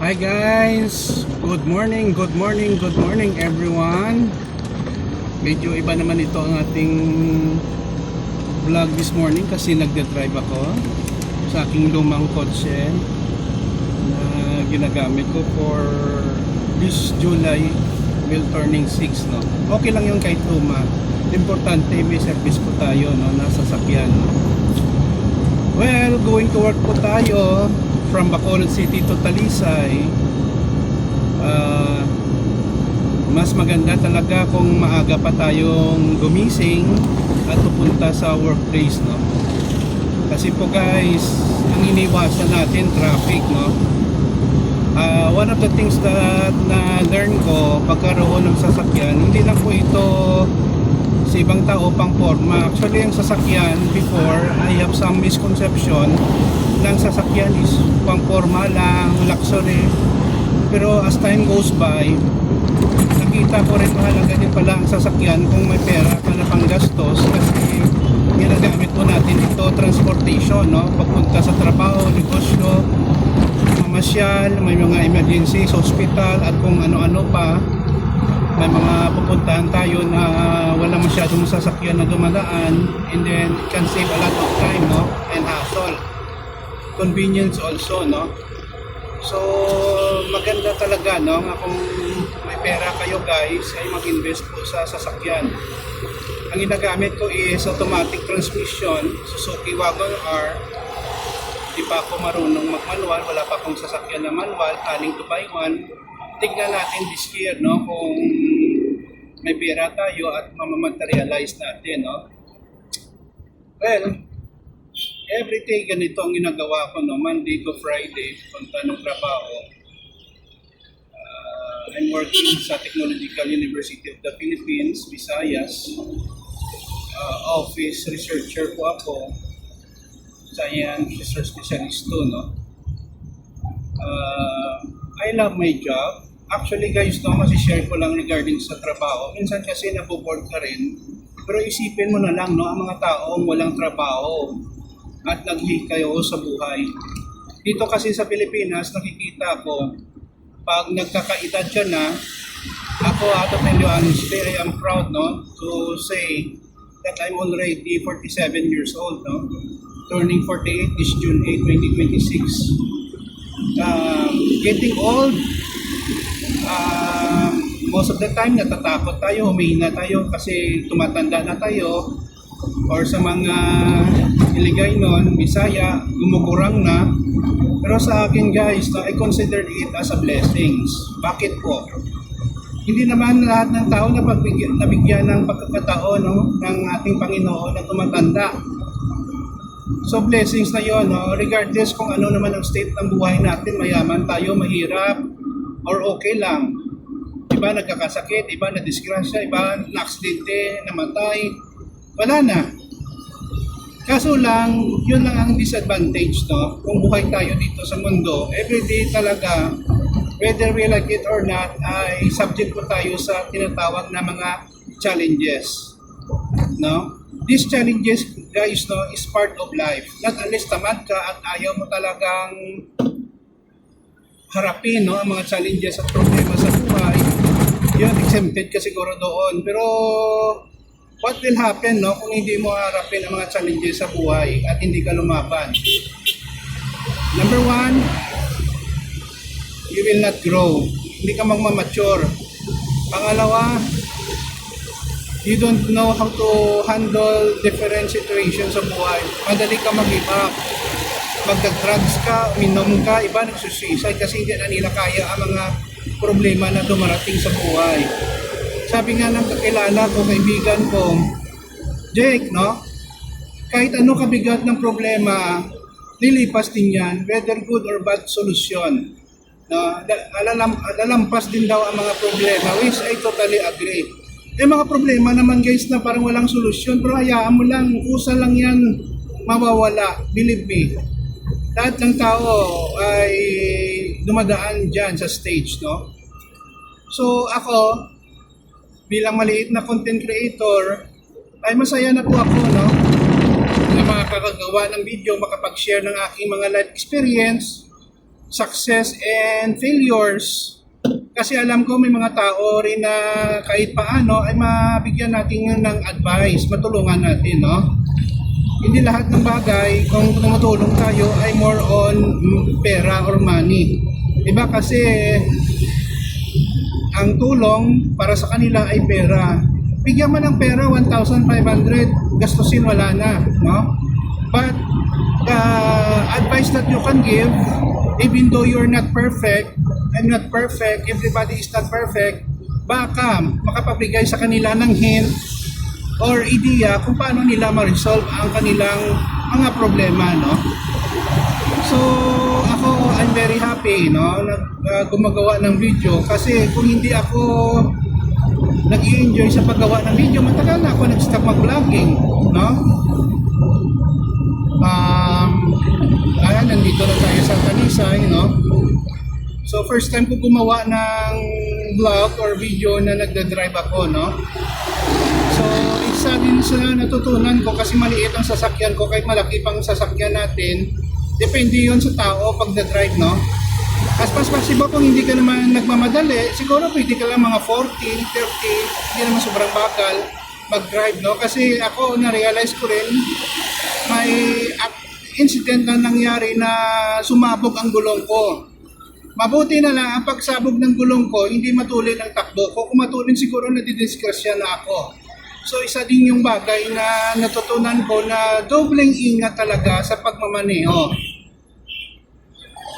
Hi guys! Good morning everyone! Medyo iba naman ito ang ating vlog this morning kasi nagde-drive ako sa aking lumang kotse na ginagamit ko for this July will turning 6, no? Okay lang yung kahit luma. Importante may service po tayo, no? Nasa sasakyan. Well, going to work po tayo from Bacolod City to Talisay. Mas maganda talaga kung maaga pa tayong gumising at pupunta sa workplace, no? Kasi po guys, ang iniwasan natin traffic, no? One of the things that na-learn ko pagkaroon ng sasakyan, hindi lang po ito sa ibang tao pang forma. Actually, ang sasakyan before, I have some misconception ng sasakyan is pang forma lang, luxury. Pero as time goes by, nakita ko rin mahalaga din pala ang sasakyan kung may pera ka na panggastos kasi ginagamit po natin ito transportation, no? Papunta sa trabaho, negosyo, mamasyal, may mga emergencies, hospital at kung ano-ano pa. May mga pupuntahan tayo na wala masyadong sasakyan na dumadaan, and then it can save a lot of time, no? And hassle, convenience also, no? So maganda talaga, no, nga kung may pera kayo guys ay mag-invest po sa sasakyan. Ang ginagamit ko is automatic transmission, Suzuki Wagon R. Di pa ako marunong mag-manual, wala pa akong sasakyan na manual, planning to buy one. Tignan natin this year, no, kung may pera tayo at mamamaterialize natin, no. Well, every day ganito ang ginagawa ko, no, Monday to Friday, punta ng trabaho. I'm working sa Technological University of the Philippines, Visayas. Office researcher po ako. Science research specialist to, no. I love my job. Actually guys, no, masishare ko lang regarding sa trabaho. Minsan kasi naboboard ka rin. Pero isipin mo na lang, no, ang mga taong walang trabaho at naghihikayo sa buhay. Dito kasi sa Pilipinas, nakikita ko, pag nagkakaedad ka na, ako out of honesty, I am proud, no, to say that I'm already 47 years old, no, turning 48 this June 8, 2026. Getting old, most of the time natatakot tayo, humihina tayo kasi tumatanda na tayo, or sa mga iligay nun, Bisaya, gumukurang na. Pero sa akin guys, I consider it as a blessings. Bakit po? Hindi naman lahat ng tao na nabigyan ng pagkakataon, no, ng ating Panginoon na tumatanda. So blessings na yun, no? Regardless kung ano naman ang state ng buhay natin, mayaman tayo, mahirap, or okay lang. Iba nagkakasakit, iba na disgrasya, iba na-aksidente, namatay, wala na. Kaso lang, yun lang ang disadvantage, no? Kung buhay tayo dito sa mundo, everyday talaga, whether we like it or not, ay subject po tayo sa tinatawag na mga challenges, no? These challenges, guys, no, is part of life. Not unless tamad ka at ayaw mo talagang harapin, no, ang mga challenges at problema sa buhay, yun, exempted ka siguro doon. Pero what will happen, no, kung hindi mo harapin ang mga challenges sa buhay at hindi ka lumaban? Number one, you will not grow. Hindi ka magmamature. Pangalawa, you don't know how to handle different situations sa buhay. Madali ka mag-give up. Magdag-drugs ka, uminom ka, iba nagsusuicide kasi hindi na nila kaya ang mga problema na dumarating sa buhay. Sabi nga ng kakilala ko, kaibigan ko, Jake, no? Kahit ano kabigat ng problema, lilipas din yan, whether good or bad solution. No? Lalampas din daw ang mga problema, which I totally agree. Mga problema naman guys na parang walang solusyon, pero hayaan mo lang, kusa lang yan mawawala, believe me. Lahat ng tao ay dumadaan dyan sa stage, no? So ako, bilang maliit na content creator, ay masaya na po ako, no? Na makakagawa ng video, makapag-share ng aking mga life experience, success and failures. Kasi alam ko may mga tao rin na kahit paano ay mabigyan natin ng advice, matulungan natin, no? Hindi lahat ng bagay kung tumutulong tayo ay more on pera or money. Iba kasi ang tulong para sa kanila ay pera. Bigyan mo ng pera, 1,500, gastusin wala na, no? But the advice that you can give, even though you're not perfect, I'm not perfect, everybody is not perfect, baka makapabigay sa kanila ng hint or idea kung paano nila ma-resolve ang kanilang mga problema, no? So, ako, I'm very happy, no, gumagawa ng video kasi kung hindi ako nag-i-enjoy sa paggawa ng video, matagal na ako nag-stop mag-vlogging, no? Ayan, nandito na tayo sa Talisay, no? So, first time ko gumawa ng vlog or video na nagda-drive ako, no? So, isa din sa natutunan ko kasi maliit ang sasakyan ko, kahit malaki pang sasakyan natin, depende yun sa tao pag na-drive, no? As far as possible, kung hindi ka naman nagmamadali, siguro pwede ka lang mga 40, 30, hindi naman sobrang bakal mag-drive, no? Kasi ako, na-realize ko rin, may incident na nangyari na sumabog ang gulong ko. Mabuti na lang, ang pagsabog ng gulong ko, hindi matuloy ang takbo ko. Kung matuloy, siguro nadidisgrasya na ako. So, isa din yung bagay na natutunan ko na dobleng ingat talaga sa pagmamaneho.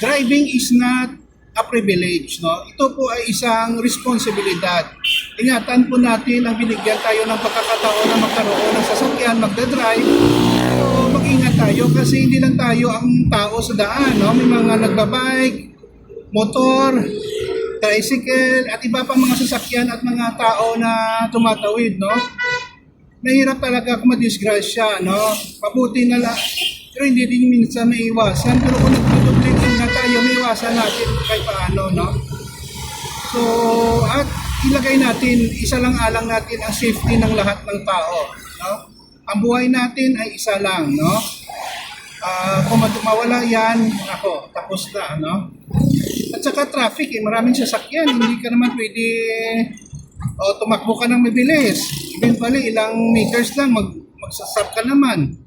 Driving is not a privilege, no? Ito po ay isang responsibilidad. Ingatan po natin ang binigyan tayo ng pagkakataon na magkaroon ng sasakyan, magdadrive. So, mag-ingat tayo kasi hindi lang tayo ang tao sa daan, no? May mga nagbabike, motor, tricycle, at iba pang mga sasakyan at mga tao na tumatawid, no? Mahirap talaga kung madisgrasya, no? Mabuti na lang. Pero hindi din minsan may iwasan. Pero kung nagtutubling na tayo, may iwasan natin kahit paano, no? So, at ilagay natin, isa lang alang natin ang safety ng lahat ng tao, no? Ang buhay natin ay isa lang, no? Kung mawala yan, ako, tapos na, no? At saka traffic, maraming sasakyan, hindi ka naman pwede tumakbo ka ng mabilis. Eventually, ilang meters lang, magsasap ka naman.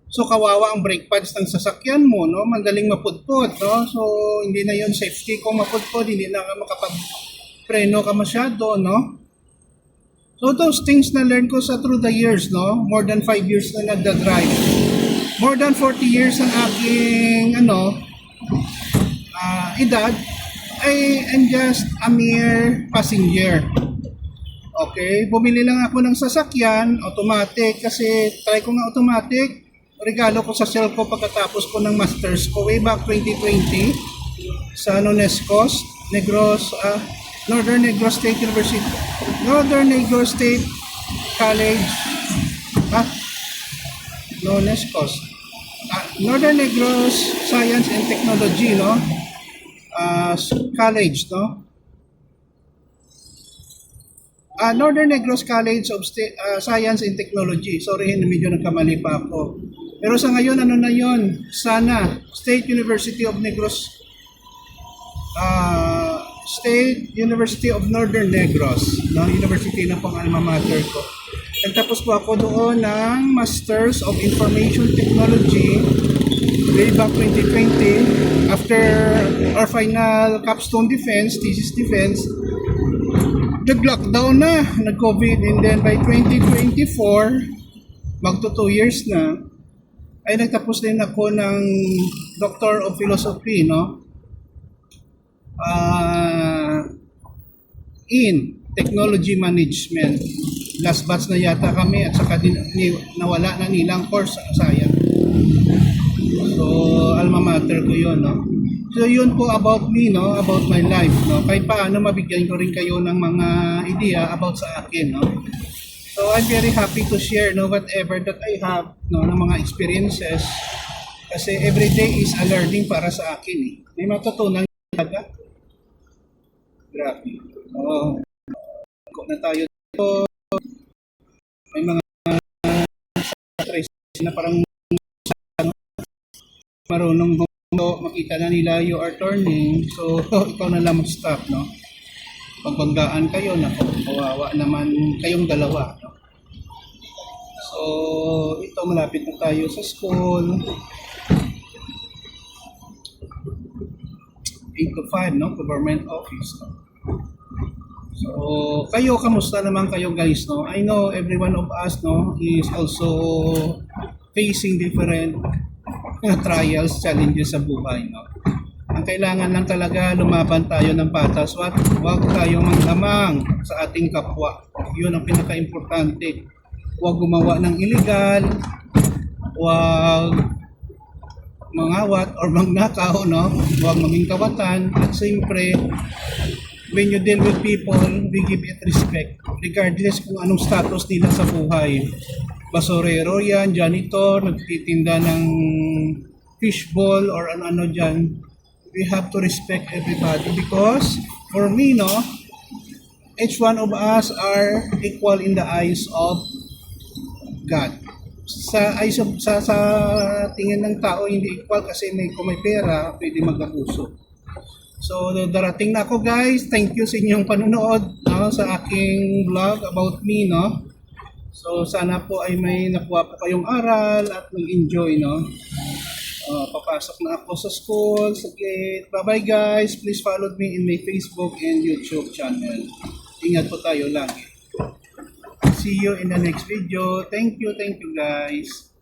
So, kawawa ang brake pads ng sasakyan mo, no? Mandaling mapudpod, no? So, hindi na yon safety kung mapudpod, hindi na ka makapag-preno ka masyado, no? So, those things na learn ko sa through the years, no? More than 5 years na nagda-drive. More than 40 years ang aking, edad, I'm just a mere passenger. Okay, bumili lang ako ng sasakyan, automatic, kasi try ko nga automatic, regalo ko sa cell ko pagkatapos ko ng masters ko way back 2020 sa Nonescos, Northern Negros State University, Northern Negros State College, Nonescos, Northern Negros Science and Technology, no? College, no? Northern Negros College of Science and Technology. Sorry, medyo nagkamali pa ako. Pero sa ngayon, ano na yon? Sana, State University of Negros, State University of Northern Negros, no? University na pang alma mater ko. Nagtapos po ako doon ng Masters of Information Technology way back 2020. After our final capstone defense, thesis defense, nag-lockdown na, nag-COVID, and then by 2024, magto 2 years na, ay nagtapos din ako ng Doctor of Philosophy, no? In Technology Management. Last batch na yata kami at saka nawala na nilang course, sayang. So, alma mater ko yun, no? So, yun po about me, no? About my life, no? Kahit paano mabigyan ko rin kayo ng mga idea about sa akin, no? So, I'm very happy to share, no? Whatever that I have, no? Ng mga experiences. Kasi every day is a learning para sa akin, eh. May matutunan talaga. Grabe. Oo. Kung na tayo dito, may mga na parang marunong makita na nila you are turning, so ikaw na lang mag-stop, no? Pagbanggaan kayo, nako, kawawa naman kayong dalawa, no? So, ito, malapit na tayo sa school. 8 to 5, no? Government office, no? So, kayo, kamusta naman kayo guys, no? I know every one of us, no, is also facing different trials, challenges sa buhay, no? Ang kailangan lang talaga, lumaban tayo ng patas. Huwag tayong manglamang sa ating kapwa. Yun ang pinaka-importante. Huwag gumawa ng illegal, huwag mangawat or mangnakaw, no? Huwag maging kawatan. At siyempre, when you deal with people, we give it respect. Regardless kung anong status nila sa buhay. Basurero yan, janitor, nagtitinda ng fishball or ano-ano dyan. We have to respect everybody because for me, no, each one of us are equal in the eyes of God. Sa eyes of, sa tingin ng tao hindi equal kasi kung may pera, pwede mag-abuso. So darating na ako guys. Thank you sa inyong panonood, no, sa aking vlog about me, no. So sana po ay may nakuha po kayong aral at mag-enjoy, no. Papasok na ako sa school, sa gate. Bye-bye guys. Please follow me in my Facebook and YouTube channel. Ingat po tayo lagi. See you in the next video. Thank you guys.